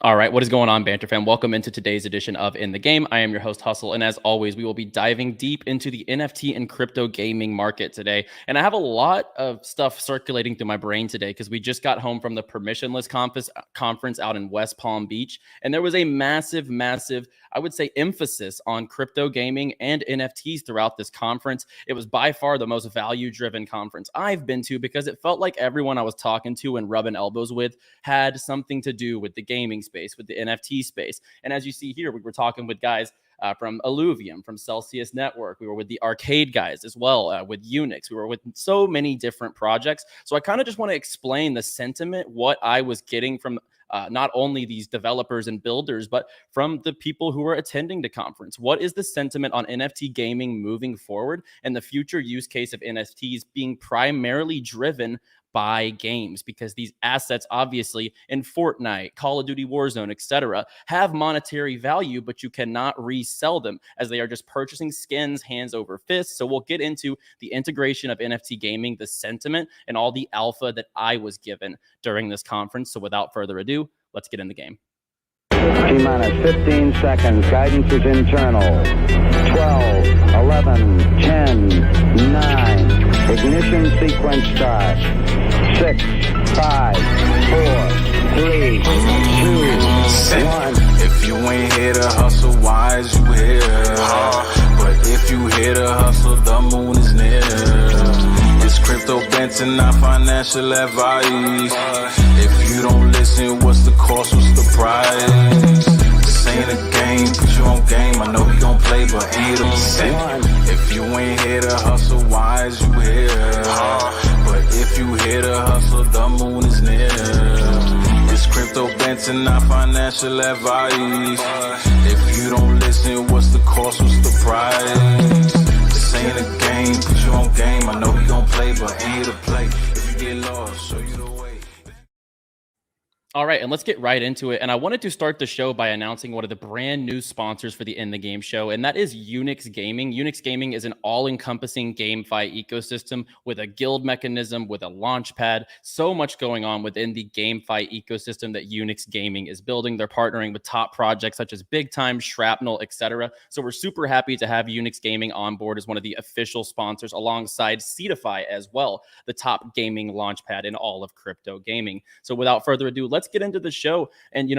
All right, what is going on, Banter fam? Welcome into today's edition of In the Game. I am your host, Hustle, and as always, we will be diving deep into the NFT and crypto gaming market today. And I have a lot of stuff circulating through my brain today because we just got home from the Permissionless conference out in West Palm Beach, and there was a massive, I would say, emphasis on crypto gaming and NFTs throughout this conference. It was by far the most value-driven conference I've been to because it felt like everyone I was talking to and rubbing elbows with had something to do with the gaming space, with the NFT space. And as you see here, we were talking with guys from Illuvium, from Celsius Network. We were with the arcade guys as well, with Unix. We were with so many different projects. So I kind of just want to explain the sentiment, what I was getting from not only these developers and builders, but from the people who are attending the conference. What is the sentiment on NFT gaming moving forward and the future use case of NFTs being primarily driven by games? Because these assets, obviously in Fortnite, Call of Duty Warzone, etc., have monetary value, but you cannot resell them as they are just purchasing skins hands over fists. So we'll get into the integration of NFT gaming, the sentiment, and all the alpha that I was given during this conference. So without further ado, let's get in the game. T-minus 15 seconds. Guidance is internal. 12, 11, 10, 9. Ignition sequence start. 6, 5, 4, 3, 2, 1. If you ain't here to hustle, why is you here? But if you here to hustle, the moon is near. It's crypto Banter, not financial advice. If you don't listen, what's the cost, what's the price? This ain't a game, put you on game. I know you gon' play, but ain't a percent. If you ain't here to hustle, why is you here? But if you here to hustle, the moon is near. It's crypto Banter, not financial advice. If you don't listen, what's the cost, what's the price? This ain't a game, put you on game. I know you gon' play, but ain't a play. If you get lost, show you the way. All right, and let's get right into it. And I wanted to start the show by announcing one of the brand new sponsors for the In the Game show, and that is Unix Gaming. Unix Gaming is an all-encompassing GameFi ecosystem with a guild mechanism, with a launch pad, so much going on within the GameFi ecosystem that Unix Gaming is building. They're partnering with top projects such as Big Time, Shrapnel, etc. So we're super happy to have Unix Gaming on board as one of the official sponsors alongside Seedify as well, the top gaming launch pad in all of crypto gaming. So without further ado, let's get into the show. And,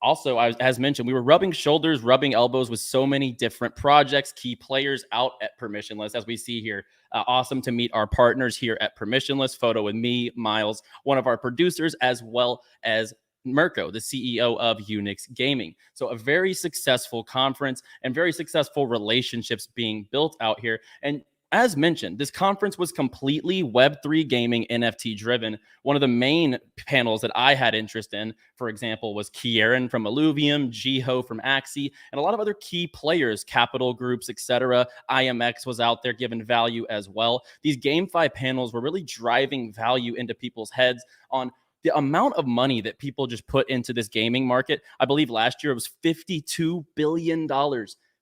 also, as mentioned, we were rubbing shoulders, rubbing elbows with so many different projects, key players out at Permissionless, as we see here. Awesome to meet our partners here at Permissionless. Photo with me, Miles, one of our producers, as well as Mirko, the CEO of Unix Gaming. So a very successful conference and very successful relationships being built out here. And as mentioned, this conference was completely Web3 gaming NFT driven. One of the main panels that I had interest in, for example, was Kieran from Illuvium, Jiho from Axie, and a lot of other key players, capital groups, etc. IMX was out there giving value as well. These GameFi panels were really driving value into people's heads on the amount of money that people just put into this gaming market. I believe last year it was $52 billion.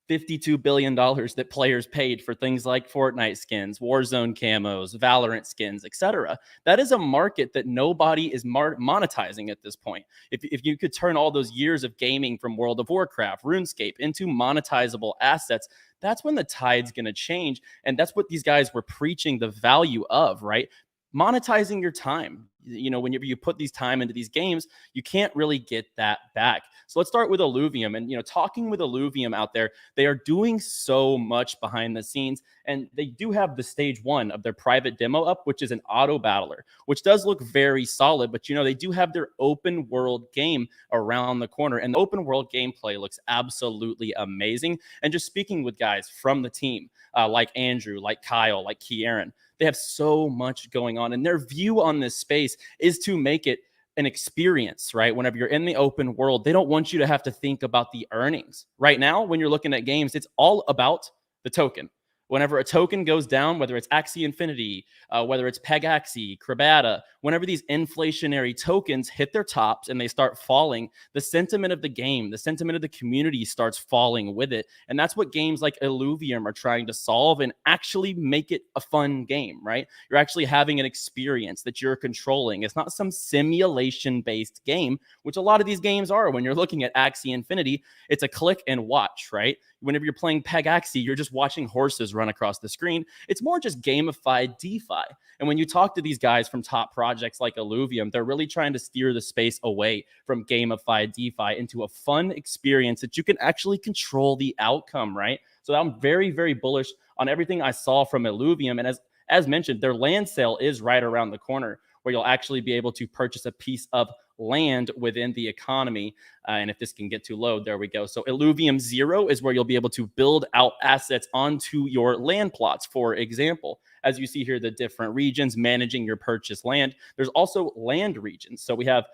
$52 billion that players paid for things like Fortnite skins, Warzone camos, Valorant skins, etc. That is a market that nobody is monetizing at this point. If you could turn all those years of gaming from World of Warcraft, RuneScape into monetizable assets, that's when the tide's going to change. And that's what these guys were preaching the value of, right? Monetizing your time. Whenever you put these time into these games, you can't really get that back. So let's start with Illuvium. And, talking with Illuvium out there, they are doing so much behind the scenes. And they do have the stage 1 of their private demo up, which is an auto battler, which does look very solid. But, they do have their open world game around the corner. And the open world gameplay looks absolutely amazing. And just speaking with guys from the team, like Andrew, like Kyle, like Kieran, they have so much going on. And their view on this space is to make it an experience, right? Whenever you're in the open world, they don't want you to have to think about the earnings. Right now, when you're looking at games, it's all about the token. Whenever a token goes down, whether it's Axie Infinity, whether it's Peg Axie, Krabata, whenever these inflationary tokens hit their tops and they start falling, the sentiment of the game, the sentiment of the community starts falling with it. And that's what games like Illuvium are trying to solve and actually make it a fun game, right? You're actually having an experience that you're controlling. It's not some simulation-based game, which a lot of these games are. When you're looking at Axie Infinity, it's a click and watch, right? Whenever you're playing Peg Axie, you're just watching horses run across the screen. It's more just gamified DeFi. And when you talk to these guys from top projects like Illuvium, they're really trying to steer the space away from gamified DeFi into a fun experience that you can actually control the outcome, right? So I'm very, very bullish on everything I saw from Illuvium. And as mentioned, their land sale is right around the corner, where you'll actually be able to purchase a piece of land within the economy. And if this can get too low, there we go. So Illuvium 0 is where you'll be able to build out assets onto your land plots, for example. As you see here, the different regions managing your purchased land. There's also land regions. So we have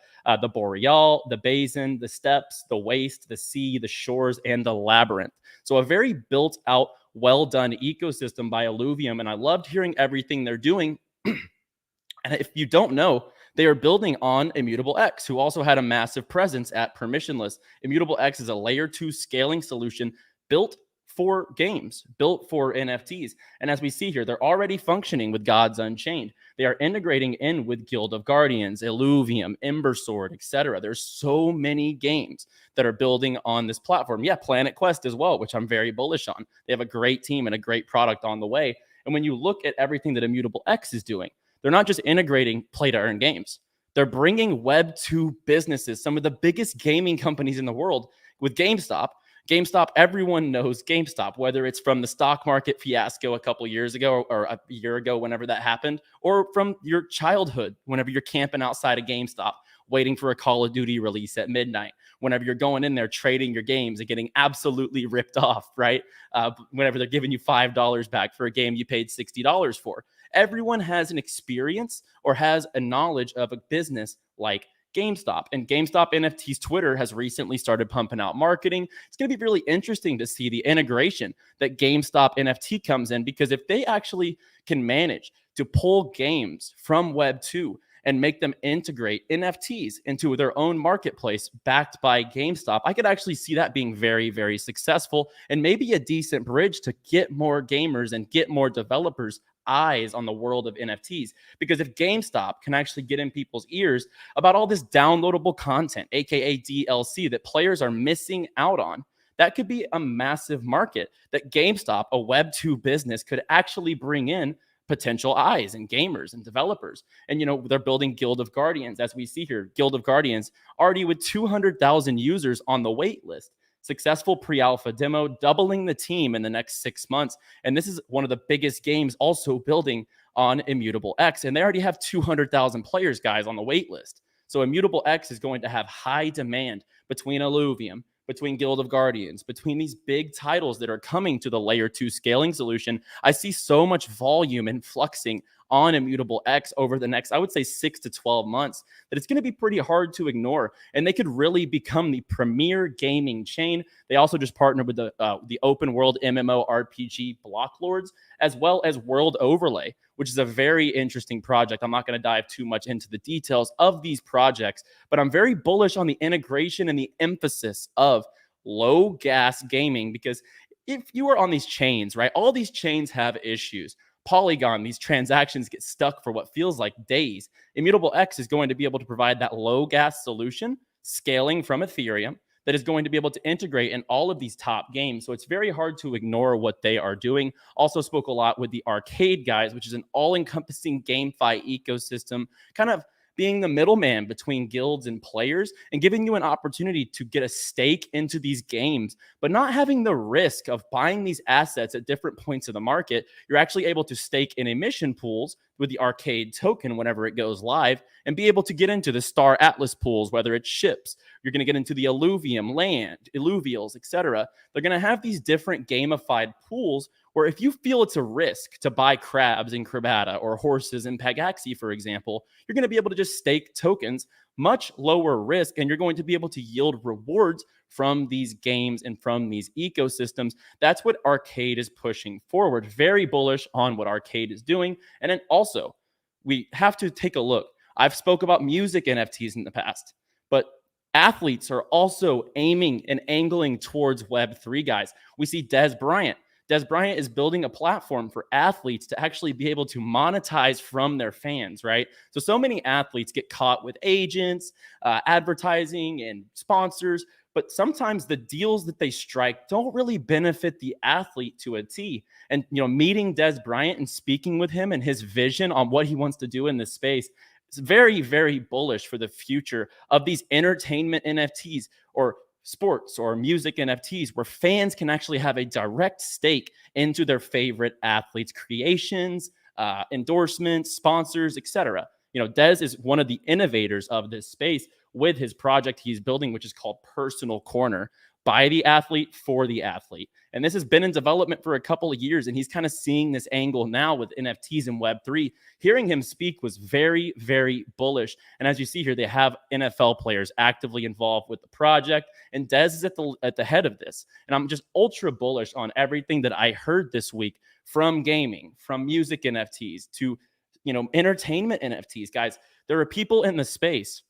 the Boreal, the Basin, the Steppes, the Waste, the Sea, the Shores, and the Labyrinth. So a very built out, well done ecosystem by Illuvium. And I loved hearing everything they're doing. And if you don't know, they are building on Immutable X, who also had a massive presence at Permissionless. Immutable X is a layer 2 scaling solution built for games, built for NFTs. And as we see here, they're already functioning with Gods Unchained. They are integrating in with Guild of Guardians, Illuvium, Embersword, etc. There's so many games that are building on this platform. Yeah, Planet Quest as well, which I'm very bullish on. They have a great team and a great product on the way. And when you look at everything that Immutable X is doing, they're not just integrating play-to-earn games. They're bringing Web 2 businesses, some of the biggest gaming companies in the world, with GameStop. GameStop, everyone knows GameStop, whether it's from the stock market fiasco a couple years ago or a year ago, whenever that happened, or from your childhood, whenever you're camping outside of GameStop, waiting for a Call of Duty release at midnight, whenever you're going in there trading your games and getting absolutely ripped off, right? Whenever they're giving you $5 back for a game you paid $60 for. Everyone has an experience or has a knowledge of a business like GameStop. And GameStop NFT's Twitter has recently started pumping out marketing. It's going to be really interesting to see the integration that GameStop NFT comes in, because if they actually can manage to pull games from Web 2 and make them integrate NFTs into their own marketplace backed by GameStop, I could actually see that being very, very successful and maybe a decent bridge to get more gamers and get more developers eyes on the world of NFTs. Because if GameStop can actually get in people's ears about all this downloadable content, aka DLC, that players are missing out on, that could be a massive market that GameStop, a Web 2 business, could actually bring in potential eyes and gamers and developers. And, you know, they're building Guild of Guardians, as we see here. Guild of Guardians already with 200,000 users on the wait list. Successful pre-alpha demo, doubling the team in the next 6 months. And this is one of the biggest games also building on Immutable X. And they already have 200,000 players, guys, on the wait list. So Immutable X is going to have high demand between Illuvium, between Guild of Guardians, between these big titles that are coming to the layer 2 scaling solution. I see so much volume and fluxing on Immutable X over the next, I would say, 6 to 12 months, that it's going to be pretty hard to ignore. And they could really become the premier gaming chain. They also just partnered with the open world MMORPG BlockLords, as well as World Overlay, which is a very interesting project. I'm not going to dive too much into the details of these projects, but I'm very bullish on the integration and the emphasis of low gas gaming, because if you are on these chains, right, all these chains have issues. Polygon, these transactions get stuck for what feels like days. Immutable X is going to be able to provide that low gas solution, scaling from Ethereum, that is going to be able to integrate in all of these top games. So it's very hard to ignore what they are doing. Also spoke a lot with the Arcade guys, which is an all-encompassing GameFi ecosystem, kind of being the middleman between guilds and players and giving you an opportunity to get a stake into these games, but not having the risk of buying these assets at different points of the market. You're actually able to stake in emission pools with the Arcade token whenever it goes live and be able to get into the Star Atlas pools, whether it's ships. You're going to get into the Illuvium, land, Illuvials, etc. They're going to have these different gamified pools where if you feel it's a risk to buy crabs in Krabata or horses in Peg Axie, for example, you're going to be able to just stake tokens, much lower risk, and you're going to be able to yield rewards from these games and from these ecosystems. That's what Arcade is pushing forward. Very bullish on what Arcade is doing. And then also, we have to take a look. I've spoke about music NFTs in the past, but athletes are also aiming and angling towards Web3, guys. We see Dez Bryant. Dez Bryant is building a platform for athletes to actually be able to monetize from their fans, right? So many athletes get caught with agents, advertising, and sponsors, but sometimes the deals that they strike don't really benefit the athlete to a T. And, meeting Dez Bryant and speaking with him and his vision on what he wants to do in this space, it's very, very bullish for the future of these entertainment NFTs or sports or music NFTs, where fans can actually have a direct stake into their favorite athletes' creations, endorsements, sponsors, etc. Dez is one of the innovators of this space with his project he's building, which is called Personal Corner, by the athlete for the athlete. And this has been in development for a couple of years, and he's kind of seeing this angle now with NFTs and Web3. Hearing him speak was very, very bullish. And as you see here, they have NFL players actively involved with the project, and Dez is at the head of this. And I'm just ultra bullish on everything that I heard this week, from gaming, from music NFTs to entertainment NFTs. Guys, there are people in the space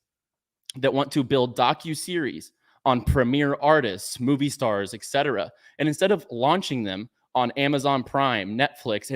that want to build docuseries on premier artists, movie stars, etc. And instead of launching them on Amazon Prime, Netflix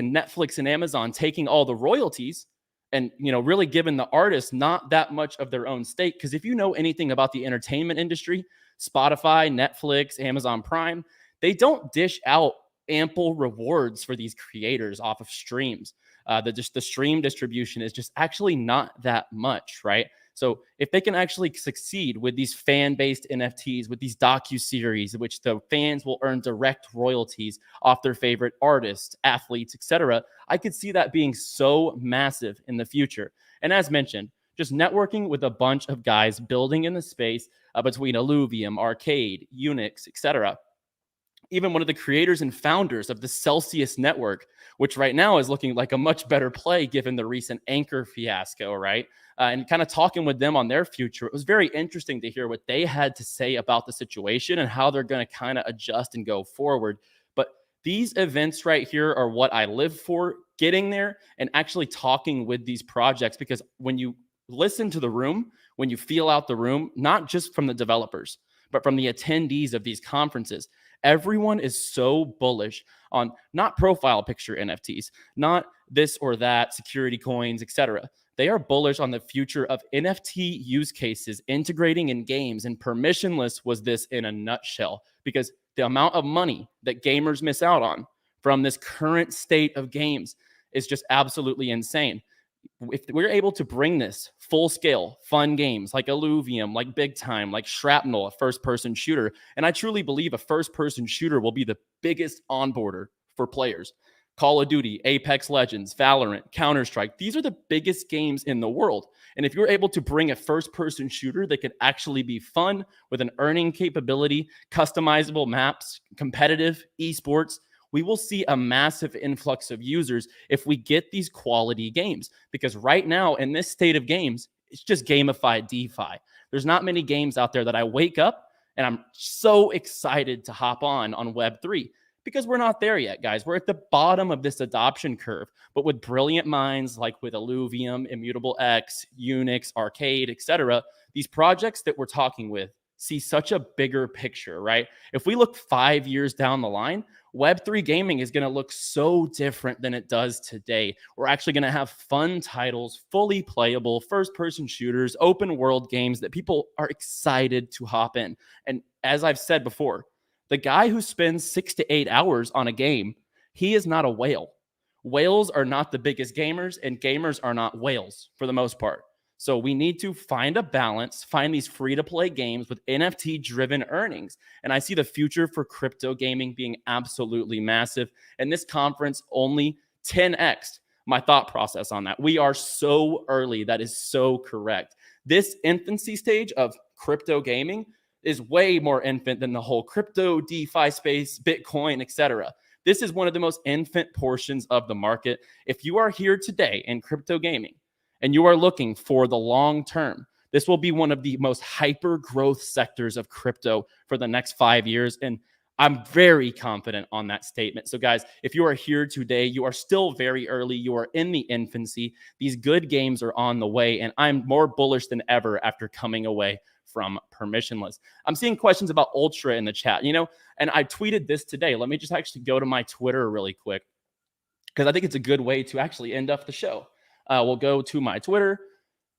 and Amazon taking all the royalties and, really giving the artists not that much of their own stake. Because if you know anything about the entertainment industry, Spotify, Netflix, Amazon Prime, they don't dish out ample rewards for these creators off of streams. The stream distribution is just actually not that much, right? So if they can actually succeed with these fan-based NFTs, with these docuseries, in which the fans will earn direct royalties off their favorite artists, athletes, etc., I could see that being so massive in the future. And as mentioned, just networking with a bunch of guys building in the space between Illuvium, Arcade, Unix, etc. Even one of the creators and founders of the Celsius network, which right now is looking like a much better play given the recent Anchor fiasco, right? And kind of talking with them on their future, it was very interesting to hear what they had to say about the situation and how they're going to kind of adjust and go forward. But these events right here are what I live for, getting there and actually talking with these projects, because when you listen to the room, when you feel out the room, not just from the developers, but from the attendees of these conferences, everyone is so bullish on not profile picture NFTs, not this or that, security coins, etc. They are bullish on the future of NFT use cases integrating in games, and permissionless was this in a nutshell, because the amount of money that gamers miss out on from this current state of games is just absolutely insane. If we're able to bring this full scale, fun games like Illuvium, like Big Time, like Shrapnel, a first-person shooter, and I truly believe a first-person shooter will be the biggest onboarder for players. Call of Duty, Apex Legends, Valorant, Counter-Strike, these are the biggest games in the world. And if you're able to bring a first-person shooter that could actually be fun with an earning capability, customizable maps, competitive esports, we will see a massive influx of users if we get these quality games. Because right now, in this state of games, it's just gamified DeFi. There's not many games out there that I wake up and I'm so excited to hop on Web3, because we're not there yet, guys. We're at the bottom of this adoption curve. But with brilliant minds like with Illuvium, Immutable X, Unix, Arcade, etc., these projects that we're talking with see such a bigger picture, right? If we look 5 years down the line, Web3 gaming is going to look so different than it does today. We're actually going to have fun titles, fully playable, first-person shooters, open world games that people are excited to hop in. And as I've said before, the guy who spends 6 to 8 hours on a game, he is not a whale. Whales are not the biggest gamers, and gamers are not whales for the most part. So we need to find a balance, find these free-to-play games with NFT-driven earnings. And I see the future for crypto gaming being absolutely massive. And this conference only 10x my thought process on that. We are so early. That is so correct. This infancy stage of crypto gaming is way more infant than the whole crypto, DeFi space, Bitcoin, etc. This is one of the most infant portions of the market. If you are here today in crypto gaming, and you are looking for the long term, This will be one of the most hyper growth sectors of crypto for the next 5 years. And I'm very confident on that statement. So guys, if you are here today, you are still very early. You are in the infancy. These good games are on the way, and I'm more bullish than ever after coming away from Permissionless. I'm seeing questions about Ultra in the chat, and I tweeted this today. Let me just actually go to my Twitter really quick, because I think it's a good way to actually end up the show. We'll go to my Twitter.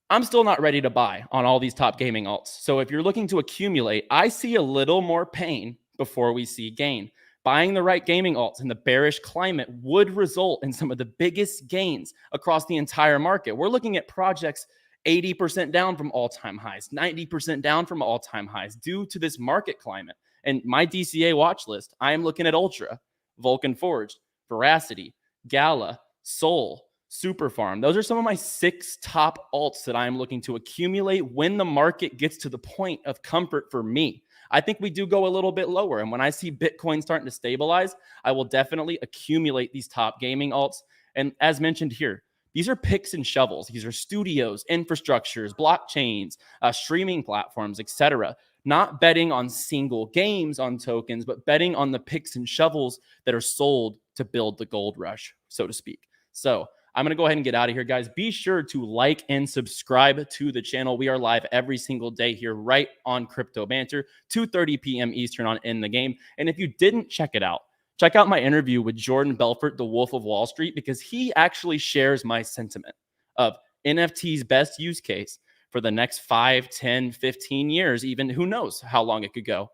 I'm still not ready to buy on all these top gaming alts. So if you're looking to accumulate, I see a little more pain before we see gain. Buying the right gaming alts in the bearish climate would result in some of the biggest gains across the entire market. We're looking at projects 80% down from all-time highs, 90% down from all-time highs due to this market climate. And my DCA watch list, I am looking at Ultra, Vulcan Forged, Veracity, Gala, Sol, Superfarm. Those are some of my 6 top alts that I am looking to accumulate when the market gets to the point of comfort for me. I think we do go a little bit lower. And when I see Bitcoin starting to stabilize, I will definitely accumulate these top gaming alts. And as mentioned here, these are picks and shovels. These are studios, infrastructures, blockchains, streaming platforms, etc. Not betting on single games on tokens, but betting on the picks and shovels that are sold to build the gold rush, so to speak. So I'm going to go ahead and get out of here, guys. Be sure to like and subscribe to the channel. We are live every single day here right on Crypto Banter, 2:30 p.m. Eastern on In the Game. And if you didn't check it out, check out my interview with Jordan Belfort, the Wolf of Wall Street, because he actually shares my sentiment of NFT's best use case for the next 5, 10, 15 years, even who knows how long it could go.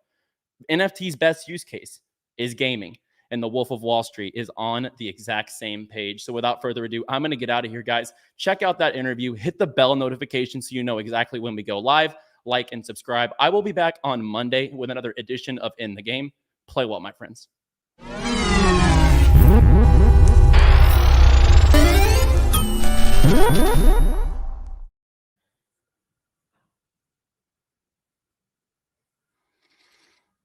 NFT's best use case is gaming. And the Wolf of Wall Street is on the exact same page. So without further ado, I'm going to get out of here, guys. Check out that interview. Hit the bell notification so you know exactly when we go live. Like and subscribe. I will be back on Monday with another edition of In the Game. Play well, my friends. Mm-hmm.